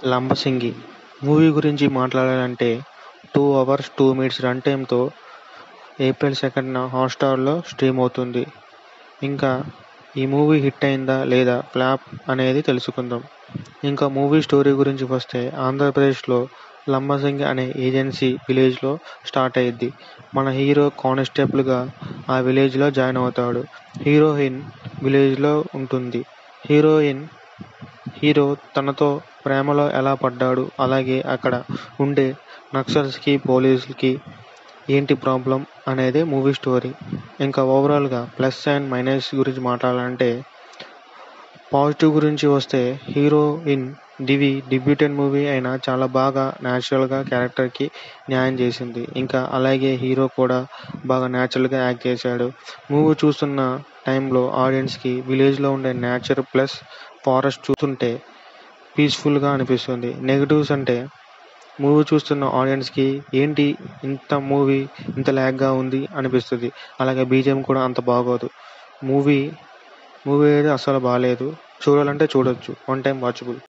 Lambasingi movie గురించి మాట్లాడాలంటే 2 hours 2 minutes run టైమ్‌తో ఏప్రిల్ 2న హాట్‌స్టార్‌లో స్ట్రీమ్ అవుతుంది. ఇంకా ఈ మూవీ హిట్ అయిందా లేదా ఫ్లాప్ అనేది తెలుసుకుందాం. ఇంకా మూవీ స్టోరీ గురించి వస్తే ఆంధ్రప్రదేశ్‌లో లంబసింగి అనే ఏజెన్సీ విలేజ్‌లో స్టార్ట్ అయ్యిద్ది. మన హీరో కానిస్టేబుల్‌గా ఆ విలేజ్‌లో జాయిన్ అవుతాడు. హీరోయిన్ విలేజ్‌లో ఉంటుంది. హీరో తనతో ప్రేమలో ఎలా పడ్డాడు, అలాగే అక్కడ ఉండే నక్సల్స్‌కి, పోలీసులకి ఏంటి ప్రాబ్లమ్ అనేదే మూవీ స్టోరీ. ఇంకా ఓవరాల్‌గా ప్లస్ అండ్ మైనస్ గురించి మాట్లాడాలంటే పాజిటివ్ గురించి వస్తే హీరోయిన్ దివి డెబ్యూటెంట్ మూవీ అయినా చాలా బాగా న్యాచురల్‌గా క్యారెక్టర్‌కి న్యాయం చేసింది. ఇంకా అలాగే హీరో కూడా బాగా న్యాచురల్‌గా యాక్ట్ చేశాడు. మూవీ చూస్తున్న టైంలో ఆడియన్స్‌కి విలేజ్‌లో ఉండే నేచర్ ప్లస్ ఫారెస్ట్ చూస్తుంటే పీస్‌ఫుల్‌గా అనిపిస్తుంది. నెగెటివ్స్ అంటే మూవీ చూస్తున్న ఆడియన్స్‌కి ఏంటి మూవీ ఇంత ల్యాగ్‌గా ఉంది అనిపిస్తది. అలాగే బీజీఎం కూడా అంత బాగోదు. మూవీ మూవీ అయితే అస్సలు బాలేదు. చూడాలంటే చూడొచ్చు. One time watchable.